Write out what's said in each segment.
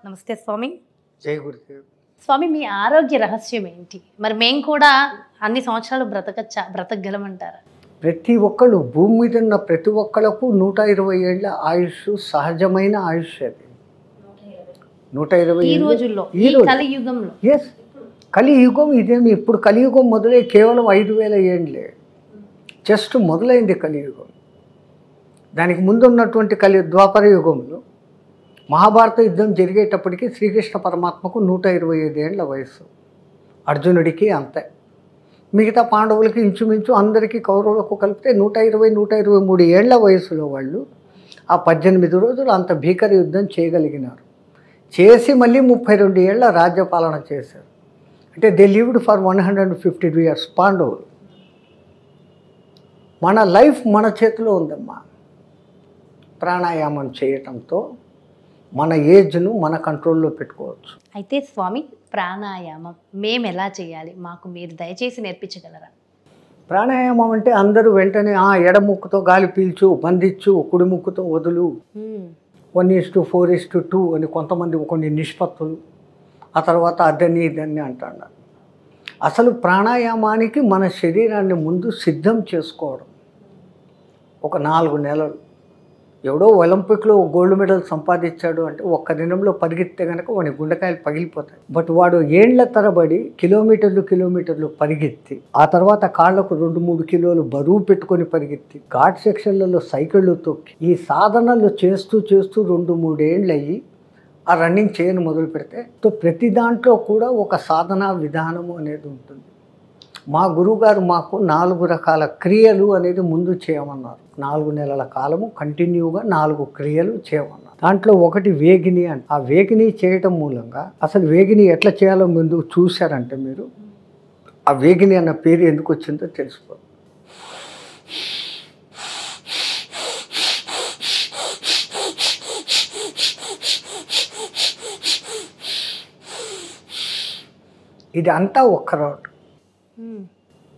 నమస్తే స్వామి. జై గురుదేవ్. స్వామి, మీ ఆరోగ్య రహస్యం ఏంటి? మరి మేము కూడా అన్ని సంవత్సరాలు బ్రతకగలమంటారా? ప్రతి ఒక్కళ్ళు భూమి మీద ఉన్న ప్రతి ఒక్కళ్ళకు 120 ఏళ్ళ ఆయుష్ సహజమైన ఆయుష్. అది 120 ఈ రోజుల్లో, ఈ కలియుగంలో. ఎస్, కలియుగం ఇదేమి. ఇప్పుడు కలియుగం మొదలై కేవలం 5000 ఏండ్లే జస్ట్ మొదలైంది కలియుగం. దానికి ముందు ఉన్నటువంటి ద్వాపర యుగంలో మహాభారత యుద్ధం జరిగేటప్పటికి శ్రీకృష్ణ పరమాత్మకు 125 ఏళ్ళ వయసు, అర్జునుడికి అంతే. మిగతా పాండవులకి ఇంచుమించు అందరికీ కౌరవులకు కలిపితే 123 ఏళ్ల వయసులో వాళ్ళు ఆ 18 రోజులు అంత భీకర యుద్ధం చేయగలిగినారు. చేసి మళ్ళీ 32 ఏళ్ల రాజ్యపాలన చేశారు. అంటే దే లివ్డ్ ఫర్ 152 ఇయర్స్ పాండవులు. మన లైఫ్ మన చేతిలో ఉందమ్మా. ప్రాణాయామం చేయటంతో మన ఏజ్ను మన కంట్రోల్లో పెట్టుకోవచ్చు. అయితే స్వామి, ప్రాణాయామం మేము ఎలా చేయాలి? మాకు మీరు దయచేసి నేర్పించగలరా? ప్రాణాయామం అంటే అందరూ వెంటనే ఎడమ ముక్కుతో గాలి పీల్చు, బంధించు, కుడి ముక్కుతో వదులు, 1:4:2 అని కొంతమంది కొన్ని నిష్పత్తులు, ఆ తర్వాత అదని ఇదని అంటాడు. అసలు ప్రాణాయామానికి మన శరీరాన్ని ముందు సిద్ధం చేసుకోవడం. ఒక 4 నెలలు. ఎవడో ఒలింపిక్లో గోల్డ్ మెడల్ సంపాదించాడు అంటే ఒక్క దినంలో పరిగెత్తే కనుక వాడి గుండెకాయలు పగిలిపోతాయి. బట్ వాడు ఏళ్ల తరబడి కిలోమీటర్లు పరిగెత్తి, ఆ తర్వాత కాళ్లకు 2-3 కిలోలు బరువు పెట్టుకొని పరిగెత్తి, ఘాట్ సెక్షన్లలో సైకిళ్ళు తొక్కి, ఈ సాధనలు చేస్తూ 2-3 ఏళ్ళు అయ్యి ఆ రన్నింగ్ చేయను మొదలు పెడితే ప్రతి దాంట్లో కూడా ఒక సాధనా విధానము అనేది ఉంటుంది. మా గురువుగారు మాకు 4 రకాల క్రియలు అనేది ముందు చేయమన్నారు. 4 నెలల కాలము కంటిన్యూగా 4 క్రియలు చేయమన్నారు. దాంట్లో ఒకటి వేగిని అంటే, ఆ వేగిని చేయటం మూలంగా అసలు వేగిని ఎట్లా చేయాలో ముందు చూశారంటే మీరు ఆ వేగిని అన్న పేరు ఎందుకు వచ్చిందో తెలుసుకోండి. ఇది అంతా ఒక్క రౌండ్.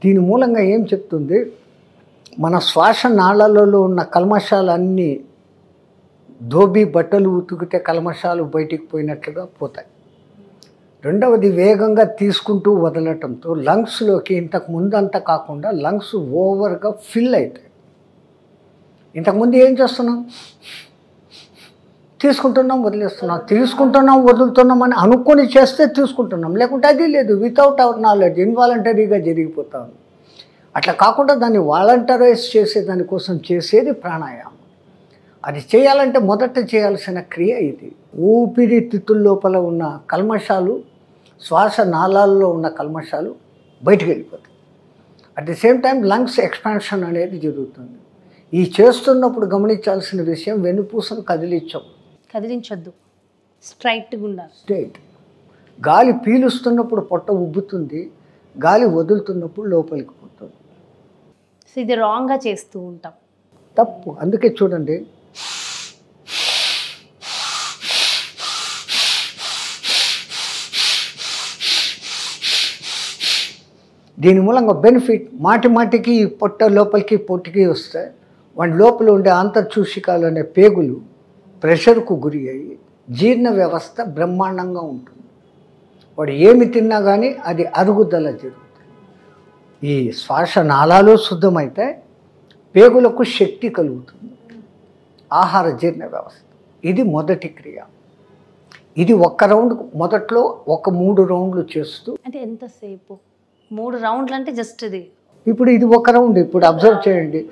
దీని మూలంగా ఏం చెప్తుంది, మన శ్వాస నాళాలలో ఉన్న కల్మషాలన్నీ ధోబీ బట్టలు ఉతికితే కల్మషాలు బయటికి పోయినట్లుగా పోతాయి. రెండవది, వేగంగా తీసుకుంటూ వదలటంతో లంగ్స్లోకి ఇంతకు ముందంతా కాకుండా లంగ్స్ ఓవర్గా ఫిల్ అవుతాయి. ఇంతకుముందు ఏం చేస్తున్నాం, తీసుకుంటున్నాం వదిలేస్తున్నాం, తీసుకుంటున్నాం వదులుతున్నాం అని అనుకొని చేస్తే తీసుకుంటున్నాం, లేకుంటే అది లేదు. వితౌట్ అవర్ నాలెడ్జ్ ఇన్వాలంటరీగా జరిగిపోతాం. అట్లా కాకుండా దాన్ని వాలంటరైజ్ చేసే దానికోసం చేసేది ప్రాణాయామం. అది చేయాలంటే మొదట చేయాల్సిన క్రియ ఇది. ఊపిరితిత్తుల లోపల ఉన్న కల్మషాలు, శ్వాస నాళాల్లో ఉన్న కల్మషాలు బయటికి వెళ్ళిపోతాయి. At the same time lungs expansion అనేది జరుగుతుంది. ఈ చేస్తున్నప్పుడు గమనించాల్సిన విషయం, వెన్నుపూసను కదిలించొద్దు, స్ట్రైట్గా ఉండాలి. స్ట్రైట్. గాలి పీలుస్తున్నప్పుడు పొట్ట ఉబ్బుతుంది, గాలి వదులుతున్నప్పుడు లోపలికి పోతుంది. సో ఇది రాంగ్గా చేస్తూ ఉంటాం, తప్పు. అందుకే చూడండి, దీని మూలంగా బెనిఫిట్ మాటికి పొట్ట లోపలికి పొట్టికి వస్తే వాడి లోపల ఉండే ఆంతర్చూషికాలు అనే పేగులు ప్రెషర్కు గురి అయ్యి జీర్ణ వ్యవస్థ బ్రహ్మాండంగా ఉంటుంది. వాడు ఏమి తిన్నా కానీ అది అరుగుదల జరుగుతుంది. ఈ శ్వాస నాళాలు శుద్ధమైతే పేగులకు శక్తి కలుగుతుంది, ఆహార జీర్ణ వ్యవస్థ. ఇది మొదటి క్రియ. ఇది ఒక్క రౌండ్. మొదట్లో ఒక 3 రౌండ్లు చేస్తూ. అంటే ఎంతసేపు? 3 రౌండ్లు అంటే జస్ట్ ఇది. ఇప్పుడు ఇది ఒక రౌండ్. ఇప్పుడు అబ్జర్వ్ చేయండి.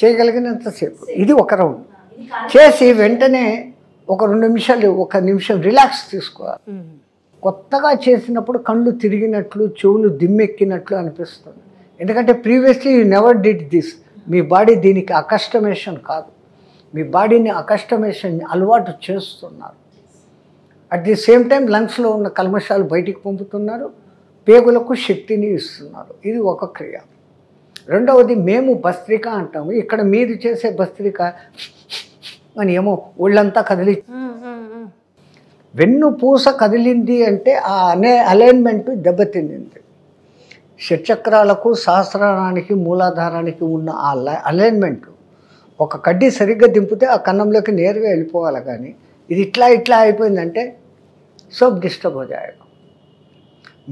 చేయగలిగినంతసేపు ఇది ఒక రౌండ్ చేసి వెంటనే ఒక 2 నిమిషాలు, 1 నిమిషం రిలాక్స్ తీసుకోవాలి. కొత్తగా చేసినప్పుడు కళ్ళు తిరిగినట్లు, చెవులు దిమ్మెక్కినట్లు అనిపిస్తుంది. ఎందుకంటే previously you never did this. Me body దీనికి అకస్టమేషన్ కాదు, మీ బాడీని అకస్టమేషన్ అలవాటు చేస్తున్నారు. అట్ ది సేమ్ టైం లంగ్స్లో ఉన్న కల్మషాలు బయటికి పంపుతున్నారు, పేగులకు శక్తిని ఇస్తున్నారు. ఇది ఒక క్రియ. రెండవది మేము భస్త్రిక అంటాము. ఇక్కడ మీరు చేసే భస్త్రిక అని ఏమో ఒళ్ళంతా కదిలి వెన్నుపూస కదిలింది అంటే ఆ అలైన్మెంట్ దెబ్బతింది. షట్చక్రాలకు సహస్రానికి మూలాధారానికి ఉన్న ఆ అలైన్మెంట్ ఒక కడ్డీ సరిగ్గా దింపితే ఆ కన్నంలోకి నేరుగా వెళ్ళిపోవాలి. కానీ ఇది ఇట్లా అయిపోయిందంటే సబ్ డిస్టర్బ్ हो जाएगा.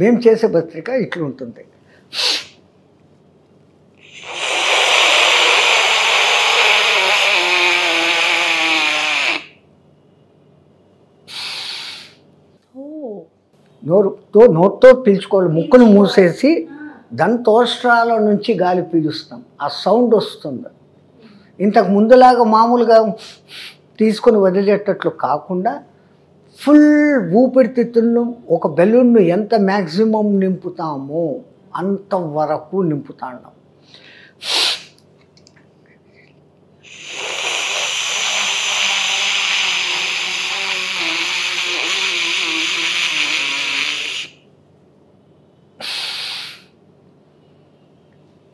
మేము చేసే భస్త్రిక ఇట్లుంటుంది. నోరుతో పీల్చుకోవాలి. ముక్కును మూసేసి దంతోష్ట్రాల నుంచి గాలి పీలుస్తాం. ఆ సౌండ్ వస్తుంది. ఇంతకు ముందులాగా మామూలుగా తీసుకొని వదిలేటట్లు కాకుండా ఫుల్ ఊపిరితిత్తులను ఒక బెలూన్ను ఎంత మ్యాక్సిమం నింపుతామో అంతవరకు నింపుతాం.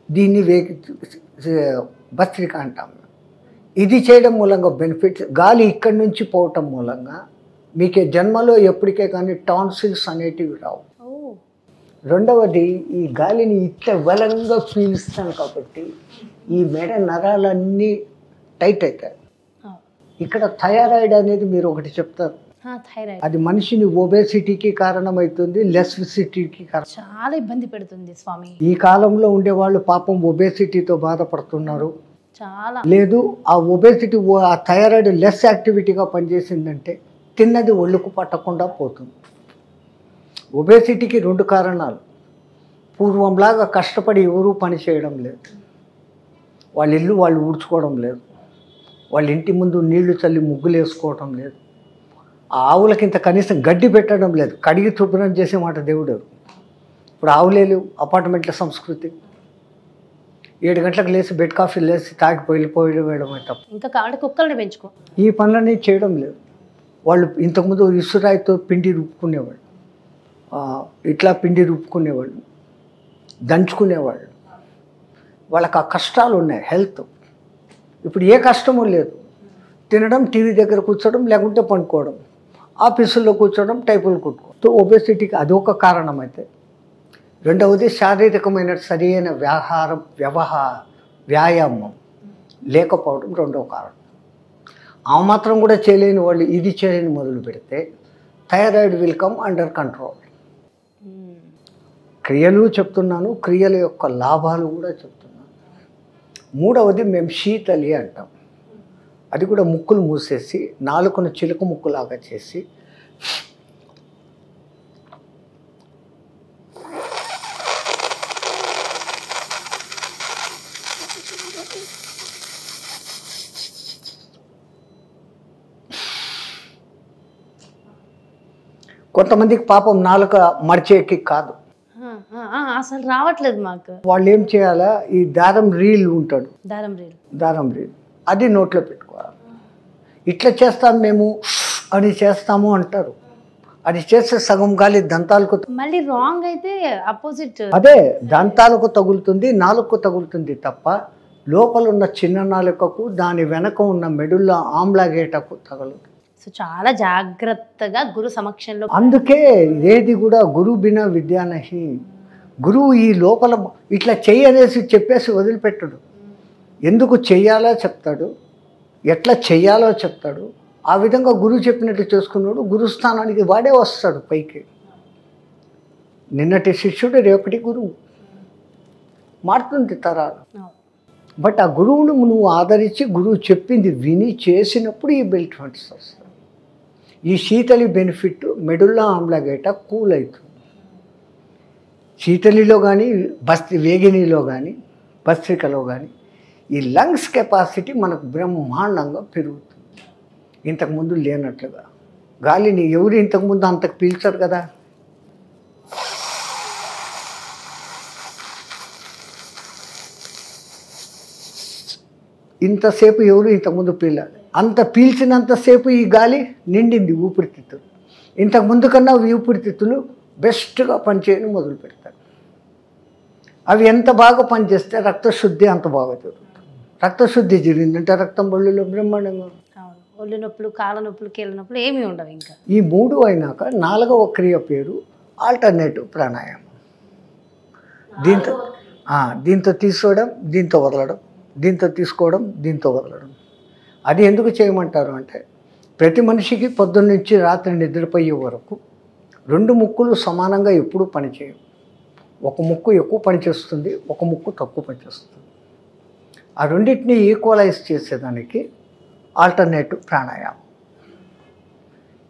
దీన్ని భస్త్రిక అంటాం. ఇది చేయడం మూలంగా బెనిఫిట్స్, గాలి ఇక్కడి నుంచి పోవటం మూలంగా మీకు జన్మలో ఎప్పటికే కానీ టాన్సిల్స్ అనేటివి రావు. రెండవది, ఈ గాలిని ఇట్లా బలంగా పీలుస్తాం కాబట్టి ఈ మెడ నరాలన్నీ టైట్ అవుతాయి. ఇక్కడ థైరాయిడ్ అనేది మీరు ఒకటి చెప్తారు, అది మనిషిని ఒబేసిటీకి కారణమవుతుంది, లెస్సిటీకి చాలా ఇబ్బంది పెడుతుంది స్వామి. ఈ కాలంలో ఉండేవాళ్ళు పాపం ఒబేసిటీతో బాధపడుతున్నారు. చాలా లేదు, ఆ ఒబేసిటీ ఆ థైరాయిడ్ లెస్ యాక్టివిటీగా పనిచేసిందంటే తిన్నది ఒళ్ళుకు పట్టకుండా పోతుంది. ఒబేసిటీకి 2 కారణాలు. పూర్వంలాగా కష్టపడి ఎవరూ పని చేయడం లేదు, వాళ్ళ ఇల్లు వాళ్ళు ఊడ్చుకోవడం లేదు, వాళ్ళ ఇంటి ముందు నీళ్లు చల్లి ముగ్గులు వేసుకోవడం లేదు, ఆ ఆవులకి ఇంత కనీసం గడ్డి పెట్టడం లేదు, కడిగి శుభ్రం చేసే మాట దేవుడు. ఇప్పుడు ఆవులేలు, అపార్ట్మెంట్ల సంస్కృతి. 7 గంటలకు లేచి బెడ్ కాఫీ లేచి తాగి వెళ్ళిపోయడం తప్ప ఇంకా కావాలి కుక్కల్ని పెంచుకో. ఈ పనులన్నీ చేయడం లేదు. వాళ్ళు ఇంతకుముందు ఇసురాయితో పిండి రుబ్బుకునేవాళ్ళు, ఇట్లా పిండి రుబ్బుకునేవాళ్ళు, దంచుకునేవాళ్ళు. వాళ్ళకి ఆ కష్టాలు ఉన్నాయి, హెల్త్. ఇప్పుడు ఏ కష్టమూ లేదు. తినడం, టీవీ దగ్గర కూర్చోవడం, లేకుంటే పండుకోవడం, ఆఫీసుల్లో కూర్చోవడం, టైపులు కుట్టుకోవడం. ఒబేసిటీకి అదొక కారణం అయితే. రెండవది, శారీరకమైన సరైన వ్యాయామం లేకపోవడం రెండవ కారణం. ఆ మాత్రం కూడా చేయలేని వాళ్ళు ఇది చేయలేని మొదలు పెడితే thyroid will come under control. క్రియలు చెప్తున్నాను, క్రియల యొక్క లాభాలు కూడా చెప్తున్నాను. మూడవది, మేము శీతలి అంటాం. అది కూడా ముక్కులు మూసేసి నాలుకను చిలుక ముక్కులాగా చేసి కొంతమందికి పాపం నాలుక మడిచేకి కాదు, అసలు రావట్లేదు మాకు. వాళ్ళు ఏం చేయాలా, ఈ దారం రీల్ ఉంటాడు, దారం రీల్ అది నోట్లో పెట్టుకోవాలి. ఇట్లా చేస్తాం మేము అని చేస్తాము అంటారు. అది చేస్తే సగం గాలి దంతాలకు, మళ్ళీ రాంగ్ అయితే అపోజిట్, అదే దంతాలకు తగులుతుంది, నాలుకకు తగులుతుంది తప్ప లోపల ఉన్న చిన్న నాలుకకు దాని వెనక ఉన్న మెడుల్లో ఆమ్లాగేటకు తగలదు. సో చాలా జాగ్రత్తగా గురు సమక్షంలో. అందుకే ఏది కూడా గురువు బినా విద్యా నహి. గురువు ఈ లోపల ఇట్లా చెయ్యనేసి చెప్పేసి వదిలిపెట్టడు. ఎందుకు చెయ్యాలో చెప్తాడు, ఎట్లా చెయ్యాలో చెప్తాడు. ఆ విధంగా గురువు చెప్పినట్టు చేసుకున్నాడు. గురుస్థానానికి వాడే వస్తాడు పైకి. నిన్నటి శిష్యుడు రేపటి గురువు. మారుతుంది తరాలు. బట్ ఆ గురువును నువ్వు ఆదరించి గురువు చెప్పింది విని చేసినప్పుడు ఈ బెనిఫిట్స్ వస్తాయి. ఈ శీతలి బెనిఫిట్ మెడుల్లా ఆమ్లాగేట కూల్ అవుతుంది. శీతలిలో కానీ వేగినిలో కానీ భస్త్రికలో కానీ ఈ లంగ్స్ కెపాసిటీ మనకు బ్రహ్మాండంగా పెరుగుతుంది. ఇంతకుముందు లేనట్లుగా గాలిని ఎవరు ఇంతకుముందు అంతకు పీల్చారు కదా. ఇంతసేపు ఎవరు ఇంతకుముందు పీలాలి. అంత పీల్చినంతసేపు ఈ గాలి నిండింది ఊపిరితిత్తులు. ఇంతకుముందు కన్నా ఊపిరితిత్తులు బెస్ట్గా పనిచేయడం మొదలు పెడతారు. అవి ఎంత బాగా పనిచేస్తే రక్తశుద్ధి అంత బాగా జరుగుతుంది. రక్తశుద్ధి జరిగిందంటే రక్తం బళ్ళులో బ్రహ్మాండంగా ఒళ్ళు నొప్పులు, కాళ్ళ నొప్పులు, కీళ్ళ నొప్పులు ఏమీ ఉండవు ఇంకా. ఈ 3 అయినాక 4వ క్రియ పేరు ఆల్టర్నేటివ్ ప్రాణాయామం. దీంతో తీసుకోవడం, దీంతో వదలడం, దీంతో తీసుకోవడం, దీంతో వదలడం. అది ఎందుకు చేయమంటారు అంటే, ప్రతి మనిషికి పొద్దున్న నుంచి రాత్రి నిద్రపోయే వరకు 2 ముక్కులు సమానంగా ఎప్పుడూ పనిచేయవు. ఒక ముక్కు ఎక్కువ పనిచేస్తుంది, ఒక ముక్కు తక్కువ పనిచేస్తుంది. ఆ రెండింటిని ఈక్వలైజ్ చేసేదానికి ఆల్టర్నేటివ్ ప్రాణాయామం.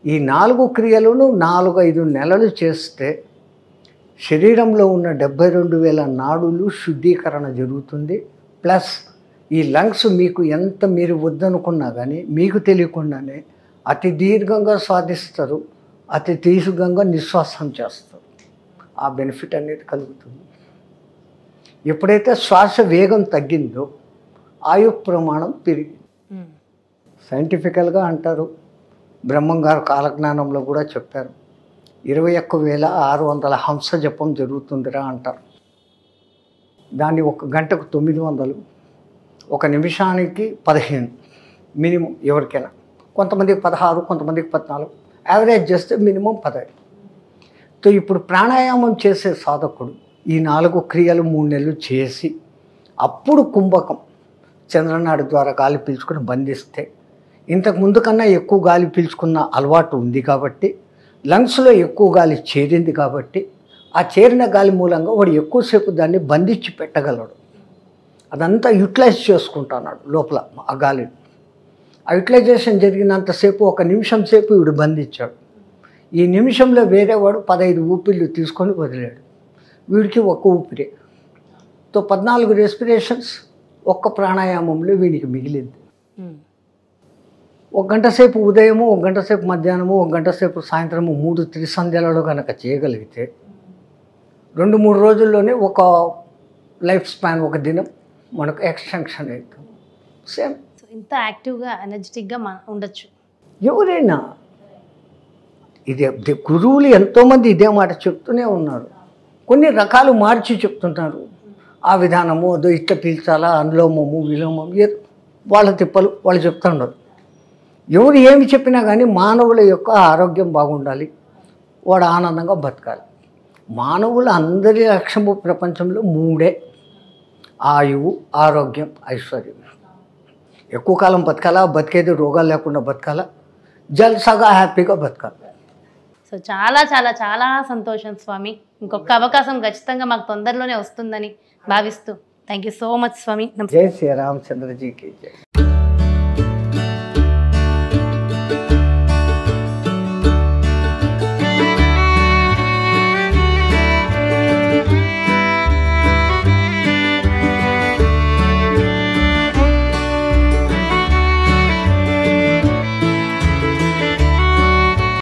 ఈ 4 క్రియలను 4-5 నెలలు చేస్తే శరీరంలో ఉన్న 72,000 నాడులు శుద్ధీకరణ జరుగుతుంది. ప్లస్ ఈ లంగ్స్ మీకు ఎంత మీరు వద్దనుకున్నా కానీ మీకు తెలియకుండానే అతి దీర్ఘంగా సాధిస్తారు, అతి దీర్ఘంగా నిశ్వాసం చేస్తారు. ఆ బెనిఫిట్ అనేది కలుగుతుంది. ఎప్పుడైతే శ్వాస వేగం తగ్గిందో ఆయు ప్రమాణం పెరిగింది. సైంటిఫికల్గా అంటారు, బ్రహ్మం గారు కాలజ్ఞానంలో కూడా చెప్పారు, 21,600 హంస జపం జరుగుతుందిరా అంటారు. దాన్ని 1 గంటకు 900, 1 నిమిషానికి 15 మినిమం ఎవరికైనా. కొంతమందికి 16, కొంతమందికి 14, యావరేజ్ చేస్తే మినిమం 15. సో ఇప్పుడు ప్రాణాయామం చేసే సాధకుడు ఈ 4 క్రియలు 3 నెలలు చేసి అప్పుడు కుంభకం చంద్రనాడి ద్వారా గాలి పీల్చుకుని బంధిస్తే, ఇంతకు ముందు కన్నా ఎక్కువ గాలి పీల్చుకున్న అలవాటు ఉంది కాబట్టి, లంగ్స్లో ఎక్కువ గాలి చేరింది కాబట్టి, ఆ చేరిన గాలి మూలంగా వాడు ఎక్కువసేపు దాన్ని బంధించి పెట్టగలడు. అదంతా యూటిలైజ్ చేసుకుంటున్నాడు లోపల ఆ గాలిని. ఆ యూటిలైజేషన్ జరిగినంతసేపు 1 నిమిషం సేపు వీడు బంధించాడు. ఈ నిమిషంలో వేరేవాడు 15 ఊపిళ్ళు తీసుకొని వదిలాడు. వీడికి 1 ఊపిరే. తో 14 రెస్పిరేషన్స్ 1 ప్రాణాయామంలో వీడికి మిగిలింది. 1 గంట సేపు ఉదయము, 1 గంట సేపు మధ్యాహ్నము, 1 గంట సేపు సాయంత్రము 3 త్రిసంధ్యలలో కనుక చేయగలిగితే 2-3 రోజుల్లోనే ఒక లైఫ్ స్పాన్, 1 దినం మనకు ఎక్స్టెన్షన్ అవుతుంది. సేమ్. సో ఇంత యాక్టివ్గా ఎనర్జెటిక్గా ఉండొచ్చు ఎవరైనా. ఇదే గురువులు ఎంతోమంది ఇదే మాట చెప్తూనే ఉన్నారు. కొన్ని రకాలు మార్చి చెప్తుంటారు. ఆ విధానము అదో ఇట్లా పీల్చాలా, అనులోమము విలోమము, ఏదో వాళ్ళ తిప్పలు వాళ్ళు చెప్తున్నారు. ఎవరు ఏమి చెప్పినా కానీ మానవుల యొక్క ఆరోగ్యం బాగుండాలి, వాడు ఆనందంగా బతకాలి. మానవుల అందరి లక్ష్యము ప్రపంచంలో 3: ఆయువు, ఆరోగ్యం, ఐశ్వర్యం. ఎక్కువ కాలం బతకాలా, బతికేది రోగాలు లేకుండా బతకాలా, జల్సాగా హ్యాపీగా బతకాలి. సో చాలా చాలా చాలా సంతోషం స్వామి. ఇంకొక అవకాశం ఖచ్చితంగా మాకు తొందరలోనే వస్తుందని భావిస్తూ థ్యాంక్ యూ సో మచ్ స్వామి. జై శ్రీ రామచంద్రజీకి జై.